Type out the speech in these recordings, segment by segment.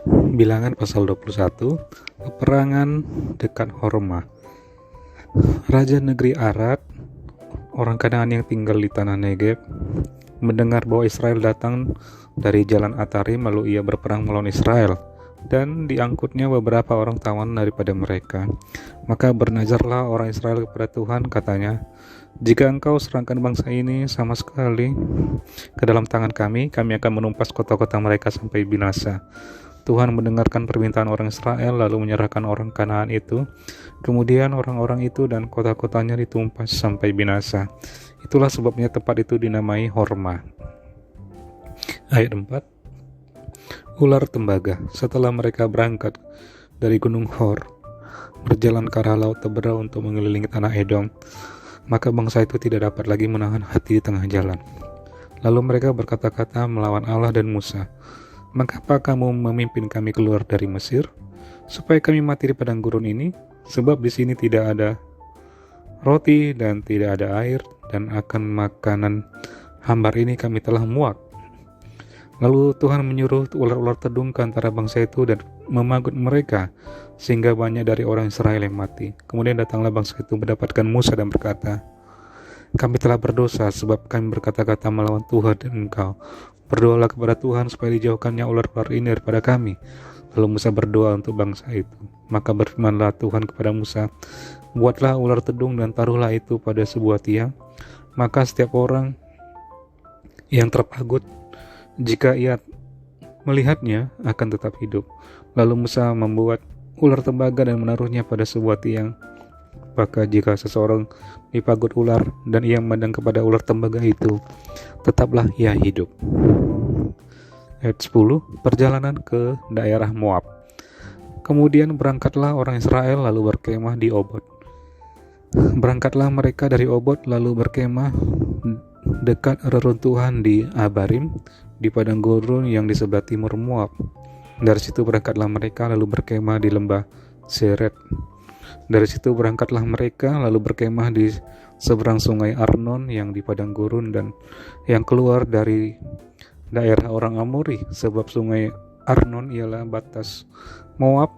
Bilangan pasal 21, peperangan dekat Horma. Raja negeri Arad, orang Kanaan yang tinggal di tanah Negeb, mendengar bahwa Israel datang dari jalan Atarim, lalu ia berperang melawan Israel, dan diangkutnya beberapa orang tawanan daripada mereka. Maka bernazarlah orang Israel kepada Tuhan, katanya, "Jika engkau serahkan bangsa ini sama sekali ke dalam tangan kami akan menumpas kota-kota mereka sampai binasa." Tuhan mendengarkan permintaan orang Israel, lalu menyerahkan orang Kanaan itu. Kemudian orang-orang itu dan kota-kotanya ditumpas sampai binasa. Itulah sebabnya tempat itu dinamai Horma. Ayat 4. Ular tembaga. Setelah mereka berangkat dari Gunung Hor, berjalan ke arah Laut Tebera untuk mengelilingi tanah Edom, maka bangsa itu tidak dapat lagi menahan hati di tengah jalan. Lalu mereka berkata-kata melawan Allah dan Musa, "Mengapa kamu memimpin kami keluar dari Mesir, supaya kami mati di padang gurun ini? Sebab di sini tidak ada roti dan tidak ada air, dan akan makanan hambar ini kami telah muak." Lalu Tuhan menyuruh ular-ular tedung ke antara bangsa itu dan memagut mereka, sehingga banyak dari orang Israel yang mati. Kemudian datanglah bangsa itu mendapatkan Musa dan berkata, "Kami telah berdosa sebab kami berkata-kata melawan Tuhan dan engkau. Berdoalah kepada Tuhan supaya dijauhkannya ular-ular ini daripada kami." Lalu Musa berdoa untuk bangsa itu. Maka berfirmanlah Tuhan kepada Musa, "Buatlah ular tedung dan taruhlah itu pada sebuah tiang. Maka setiap orang yang terpagut, jika ia melihatnya, akan tetap hidup." Lalu Musa membuat ular tembaga dan menaruhnya pada sebuah tiang. Maka jika seseorang dipagut ular dan ia memandang kepada ular tembaga itu, tetaplah ia hidup. Ayat 10. Perjalanan ke daerah Moab. Kemudian berangkatlah orang Israel lalu berkemah di Obot. Berangkatlah mereka dari Obot lalu berkemah dekat reruntuhan di Abarim, di padang gurun yang di sebelah timur Moab. Dari situ berangkatlah mereka lalu berkemah di lembah Seret. Dari situ berangkatlah mereka lalu berkemah di seberang sungai Arnon yang di padang gurun dan yang keluar dari daerah orang Amori, sebab sungai Arnon ialah batas Moab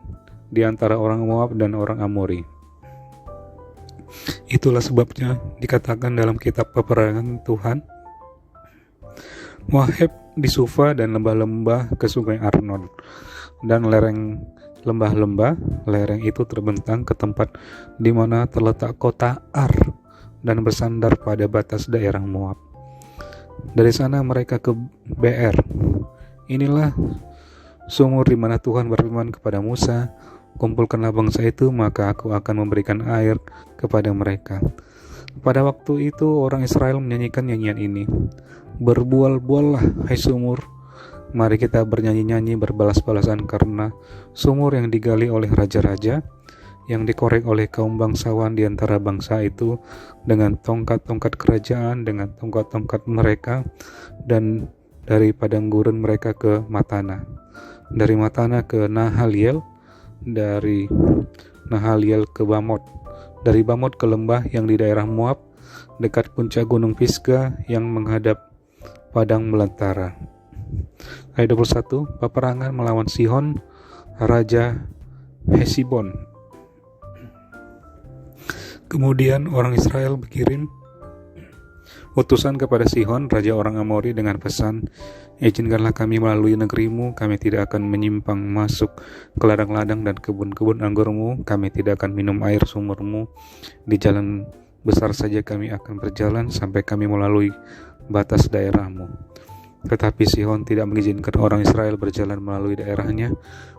di antara orang Moab dan orang Amori. Itulah sebabnya dikatakan dalam kitab peperangan Tuhan, Moab di Sufa dan lembah-lembah ke sungai Arnon, dan lereng lembah-lembah, lereng itu terbentang ke tempat di mana terletak kota Ar dan bersandar pada batas daerah Moab. Dari sana mereka ke Beer. Inilah sumur di mana Tuhan berfirman kepada Musa, "Kumpulkanlah bangsa itu, maka aku akan memberikan air kepada mereka." Pada waktu itu orang Israel menyanyikan nyanyian ini, "Berbual-buallah, hai sumur, mari kita bernyanyi-nyanyi berbalas-balasan karena sumur yang digali oleh raja-raja, yang dikorek oleh kaum bangsawan di antara bangsa itu dengan tongkat-tongkat kerajaan, dengan tongkat-tongkat mereka, dan dari padang gurun mereka ke Matana, dari Matana ke Nahaliel, dari Nahaliel ke Bamot, dari Bamot ke lembah yang di daerah Moab, dekat puncak gunung Pisga yang menghadap padang belantara." Ayat 21. Peperangan melawan Sihon, Raja Hesibon. Kemudian orang Israel berkirim utusan kepada Sihon, raja orang Amori, dengan pesan, "Izinkanlah kami melalui negerimu, kami tidak akan menyimpang masuk ke ladang-ladang dan kebun-kebun anggurmu, kami tidak akan minum air sumurmu, di jalan besar saja kami akan berjalan sampai kami melalui batas daerahmu." Tetapi Sihon tidak mengizinkan orang Israel berjalan melalui daerahnya,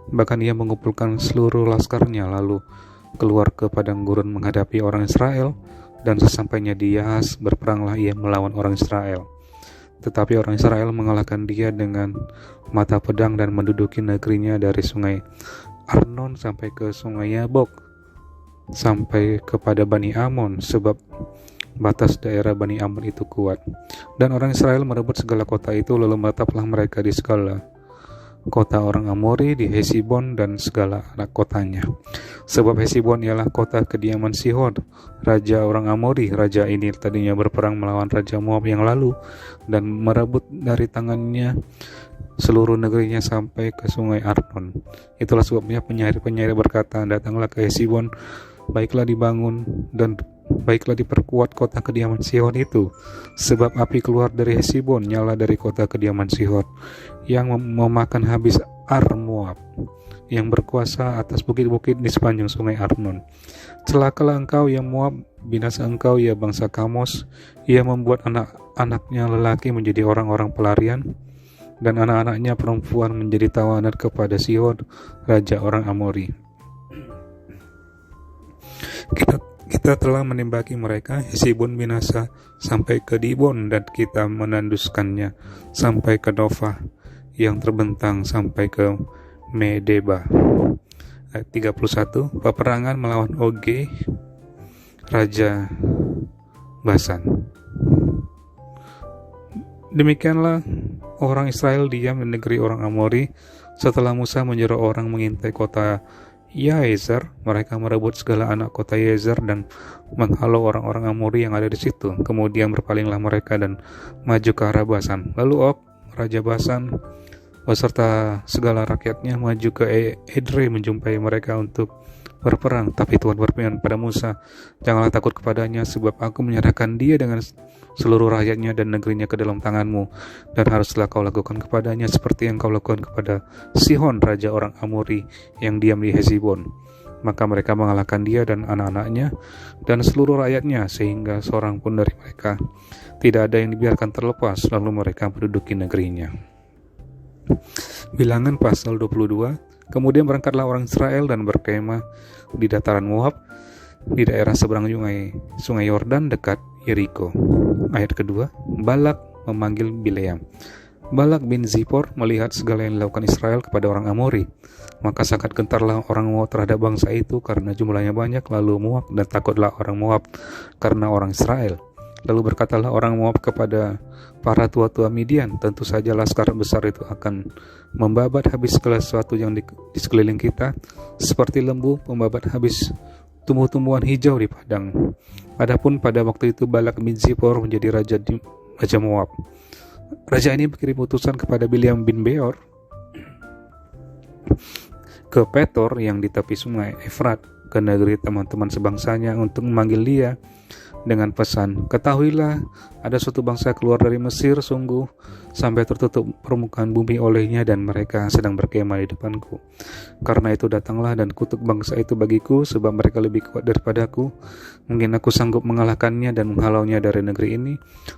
bahkan ia mengumpulkan seluruh laskarnya lalu keluar ke padang gurun menghadapi orang Israel, dan sesampainya di Yahas berperanglah ia melawan orang Israel. Tetapi orang Israel mengalahkan dia dengan mata pedang dan menduduki negerinya dari sungai Arnon sampai ke sungai Yabok, sampai kepada Bani Amon, sebab batas daerah Bani Amon itu kuat. Dan orang Israel merebut segala kota itu, lalu menetaplah mereka di segala kota orang Amori di Hesibon dan segala anak kotanya. Sebab Hesibon ialah kota kediaman Sihon, raja orang Amori. Raja ini tadinya berperang melawan raja Moab yang lalu dan merebut dari tangannya seluruh negerinya sampai ke sungai Arnon. Itulah sebabnya penyair-penyair berkata, datanglah ke Hesibon, baiklah dibangun dan baiklah diperkuat kota kediaman Sihon itu, sebab api keluar dari Hesibon, nyala dari kota kediaman Sihon, yang memakan habis Ar Moab, yang berkuasa atas bukit-bukit di sepanjang sungai Arnon. Celakalah engkau ya Moab, binasa engkau ya bangsa Kamos. Ia membuat anak-anaknya lelaki menjadi orang-orang pelarian, dan anak-anaknya perempuan menjadi tawanan kepada Sihon, raja orang Amori. Kita telah menembaki mereka. Hesibon binasa sampai ke Dibon, dan kita menanduskannya sampai ke Nova, yang terbentang sampai ke Medeba. Ayat 31, peperangan melawan Og, raja Basan. Demikianlah orang Israel diam di negeri orang Amori. Setelah Musa menyuruh orang mengintai kota Yazer, mereka merebut segala anak kota Yazer dan menghalau orang-orang Amori yang ada di situ. Kemudian berpalinglah mereka dan maju ke arah Basan. Lalu Og, raja Basan, beserta segala rakyatnya maju ke Edrei menjumpai mereka untuk berperang. Tapi Tuhan berfirman pada Musa, janganlah takut kepadanya, sebab aku menyerahkan dia dengan seluruh rakyatnya dan negerinya ke dalam tanganmu, dan haruslah kau lakukan kepadanya seperti yang kau lakukan kepada Sihon, raja orang Amori yang diam di Hesibon. Maka mereka mengalahkan dia dan anak-anaknya dan seluruh rakyatnya, sehingga seorang pun dari mereka tidak ada yang dibiarkan terlepas. Lalu mereka menduduki negerinya. Bilangan pasal 22. Kemudian berangkatlah orang Israel dan berkemah di dataran Moab, di daerah seberang sungai Yordan dekat Yeriko. Ayat kedua, Balak memanggil Bileam. Balak bin Zippor melihat segala yang dilakukan Israel kepada orang Amori, maka sangat gentarlah orang Moab terhadap bangsa itu karena jumlahnya banyak, lalu muak dan takutlah orang Moab karena orang Israel. Lalu berkatalah orang Moab kepada para tua-tua Midian, tentu saja laskar besar itu akan membabat habis segala sesuatu yang di sekeliling kita, seperti lembu membabat habis tumbuh-tumbuhan hijau di padang. Adapun pada waktu itu Balak bin Zippor menjadi raja Moab. Raja ini berkirim utusan kepada Bileam bin Beor ke Petor yang di tepi sungai Efrat, ke negeri teman-teman sebangsanya, untuk memanggil dia dengan pesan, ketahuilah ada suatu bangsa keluar dari Mesir, sungguh sampai tertutup permukaan bumi olehnya, dan mereka sedang berkemah di depanku. Karena itu datanglah dan kutuk bangsa itu bagiku, sebab mereka lebih kuat daripadaku. Mungkin aku sanggup mengalahkannya dan menghalaunya dari negeri ini,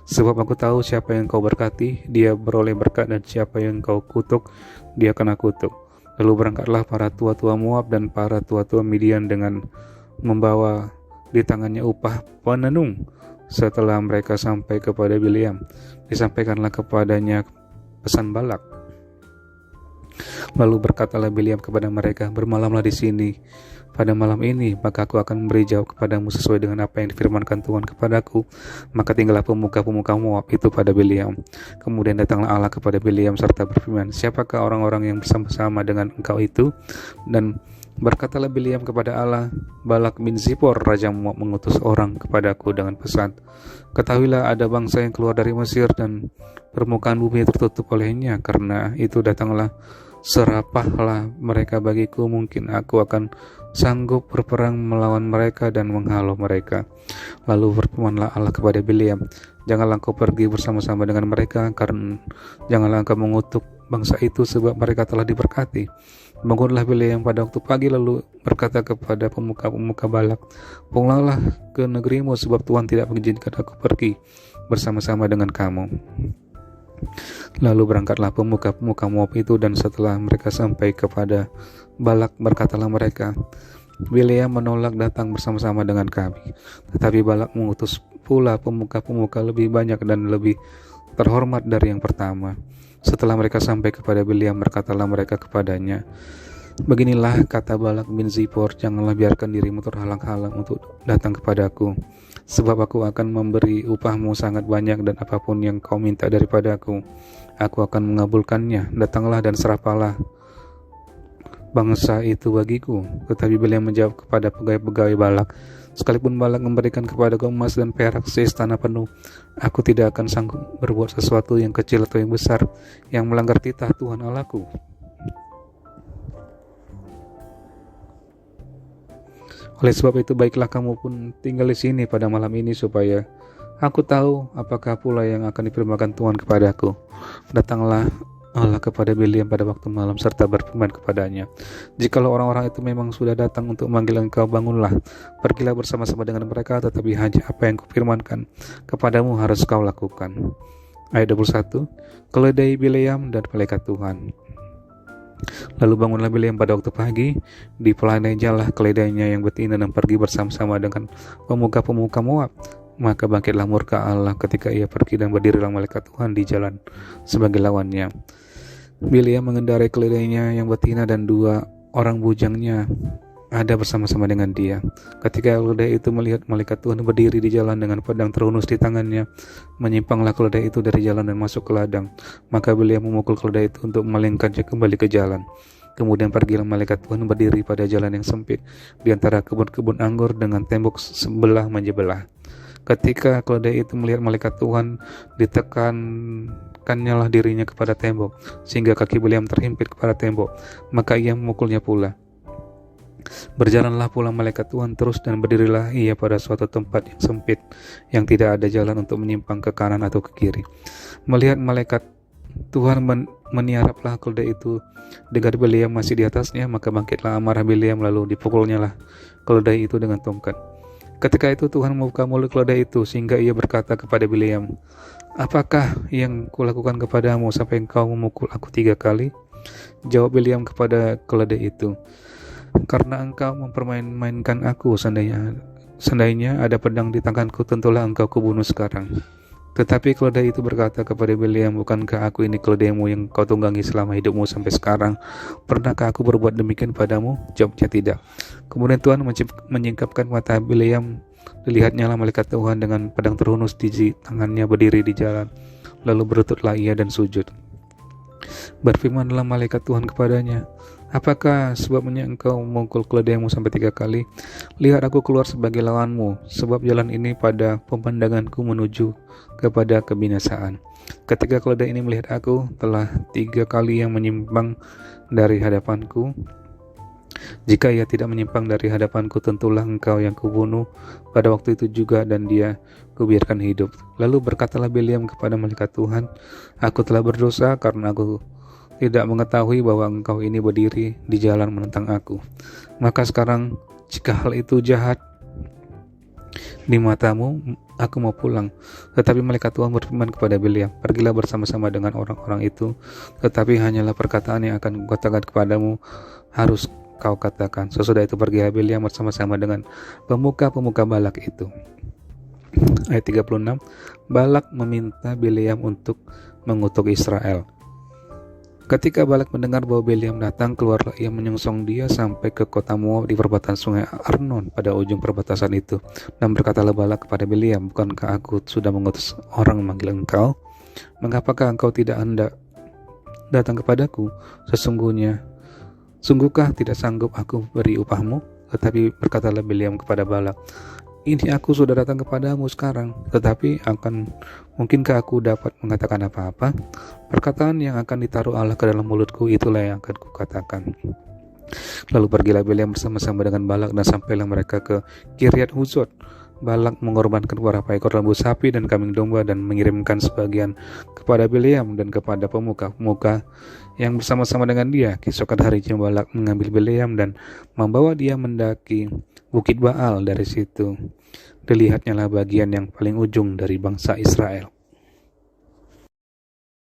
sebab aku tahu siapa yang kau berkati, dia beroleh berkat, dan siapa yang kau kutuk, dia kena kutuk. Lalu berangkatlah para tua-tua Moab dan para tua-tua Midian dengan membawa di tangannya upah penenung. Setelah mereka sampai kepada Bileam, disampaikanlah kepadanya pesan Balak. Lalu berkatalah Bileam kepada mereka, bermalamlah di sini pada malam ini, maka aku akan memberi jawab kepadamu sesuai dengan apa yang difirmankan Tuhan kepadaku. Maka tinggallah pemuka-pemuka Moab itu pada Bileam. Kemudian datanglah Allah kepada Bileam serta berfirman, siapakah orang-orang yang bersama-sama dengan engkau itu? Dan berkatalah Bileam kepada Allah, Balak bin Zippor raja Moab mengutus orang kepadaku dengan pesan, ketahuilah ada bangsa yang keluar dari Mesir dan permukaan bumi tertutup olehnya. Karena itu datanglah, serapahlah mereka bagiku, mungkin aku akan sanggup berperang melawan mereka dan menghalau mereka. Lalu berfirmanlah Allah kepada Bileam, janganlah engkau pergi bersama-sama dengan mereka, karena janganlah engkau mengutuk bangsa itu, sebab mereka telah diberkati. Bangunlah Bileam pada waktu pagi, lalu berkata kepada pemuka-pemuka Balak, pulanglah ke negerimu, sebab Tuhan tidak mengizinkan aku pergi bersama-sama dengan kamu. Lalu berangkatlah pemuka-pemuka Moab itu, dan setelah mereka sampai kepada Balak, berkatalah mereka, Bileam menolak datang bersama-sama dengan kami. Tetapi Balak mengutus pula pemuka-pemuka lebih banyak dan lebih terhormat dari yang pertama. Setelah mereka sampai kepada Bileam, berkatalah mereka kepadanya, beginilah kata Balak bin Zippor, janganlah biarkan dirimu terhalang-halang untuk datang kepadaku, sebab aku akan memberi upahmu sangat banyak dan apapun yang kau minta daripadaku, aku akan mengabulkannya. Datanglah dan serapalah bangsa itu bagiku. Tetapi Bileam menjawab kepada pegawai-pegawai Balak, sekalipun Balak memberikan kepadaku emas dan perak seistana penuh, aku tidak akan sanggup berbuat sesuatu yang kecil atau yang besar yang melanggar titah Tuhan Allahku. Oleh sebab itu, baiklah kamu pun tinggal di sini pada malam ini, supaya aku tahu apakah pula yang akan difirmankan Tuhan kepadaku. Datanglah Allah kepada Bileam pada waktu malam serta berfirman kepadanya, jikalau orang-orang itu memang sudah datang untuk memanggil engkau, bangunlah, pergilah bersama-sama dengan mereka, tetapi hanya apa yang kufirmankan kepadamu harus kau lakukan. Ayat 21, keledai Bileam dan malaikat Tuhan. Lalu bangunlah Bileam pada waktu pagi, dipelanainya keledainya yang betina dan pergi bersama-sama dengan pemuka-pemuka Moab. Maka bangkitlah murka Allah ketika ia pergi, dan berdirilah malaikat Tuhan di jalan sebagai lawannya. Bileam mengendarai keledainya yang betina, dan 2 orang bujangnya ada bersama-sama dengan dia. Ketika keledai itu melihat malaikat Tuhan berdiri di jalan dengan pedang terhunus di tangannya, menyimpanglah keledai itu dari jalan dan masuk ke ladang. Maka Bileam memukul keledai itu untuk memalingkannya kembali ke jalan. Kemudian pergilah malaikat Tuhan berdiri pada jalan yang sempit di antara kebun-kebun anggur dengan tembok sebelah menyebelah. Ketika keledai itu melihat malaikat Tuhan, ditekankannya lah dirinya kepada tembok, sehingga kaki Bileam terhimpit kepada tembok. Maka ia memukulnya pula. Berjalanlah pula malaikat Tuhan terus, dan berdirilah ia pada suatu tempat yang sempit, yang tidak ada jalan untuk menyimpang ke kanan atau ke kiri. Melihat malaikat Tuhan meniaraplah keledai itu dengan Bileam masih di atasnya, maka bangkitlah amarah Bileam, lalu dipukulnya lah keledai itu dengan tongkat. Ketika itu Tuhan membuka mulut keledai itu, sehingga ia berkata kepada Bileam, apakah yang kulakukan kepadamu sampai engkau memukul aku 3 kali? Jawab Bileam kepada keledai itu, karena engkau mempermain-mainkan aku, seandainya ada pedang di tanganku, tentulah engkau kubunuh sekarang. Tetapi keledai itu berkata kepada Bileam, bukankah aku ini keledaimu yang kau tunggangi selama hidupmu sampai sekarang? Pernahkah aku berbuat demikian padamu? Jawabnya tidak. Kemudian Tuhan menyingkapkan mata Bileam, dilihatnya lah malaikat Tuhan dengan pedang terhunus di tangannya berdiri di jalan. Lalu berlututlah ia dan sujud. Berfirmanlah malaikat Tuhan kepadanya, apakah sebabnya engkau memukul keledaimu sampai 3 kali? Lihat, aku keluar sebagai lawanmu, sebab jalan ini pada pemandanganku menuju kepada kebinasaan. Ketika keledai ini melihat aku telah 3 kali yang menyimpang dari hadapanku, jika ia tidak menyimpang dari hadapanku, tentulah engkau yang kubunuh pada waktu itu juga, dan dia kubiarkan hidup. Lalu berkatalah Bileam kepada malaikat Tuhan, aku telah berdosa karena aku tidak mengetahui bahwa engkau ini berdiri di jalan menentang aku. Maka sekarang, jika hal itu jahat di matamu, aku mau pulang. Tetapi malaikat Tuhan berfirman kepada Bileam, pergilah bersama-sama dengan orang-orang itu, tetapi hanyalah perkataan yang akan kukatakan kepadamu harus kau katakan. Sesudah itu pergilah Bileam bersama-sama dengan pemuka-pemuka Balak itu. Ayat 36, Balak meminta Bileam untuk mengutuk Israel. Ketika Balak mendengar bahwa Bileam datang, keluarlah ia menyongsong dia sampai ke kota Moab di perbatasan sungai Arnon pada ujung perbatasan itu. Dan berkatalah Balak kepada Bileam, bukankah aku sudah mengutus orang memanggil engkau? Mengapakah engkau tidak hendak datang kepadaku? Sungguhkah tidak sanggup aku beri upahmu? Tetapi berkatalah Bileam kepada Balak, ini aku sudah datang kepadamu sekarang, tetapi mungkinkah aku dapat mengatakan apa-apa? Perkataan yang akan ditaruh Allah ke dalam mulutku, itulah yang akan kukatakan. Lalu pergilah Bileam bersama-sama dengan Balak, dan sampailah mereka ke Kiryat Huzot. Balak mengorbankan beberapa ekor lembu sapi dan kambing domba, dan mengirimkan sebagian kepada Bileam dan kepada pemuka-pemuka yang bersama-sama dengan dia. Keesokan harinya Balak mengambil Bileam dan membawa dia mendaki Bukit Baal. Dari situ dilihatnya lah bagian yang paling ujung dari bangsa Israel.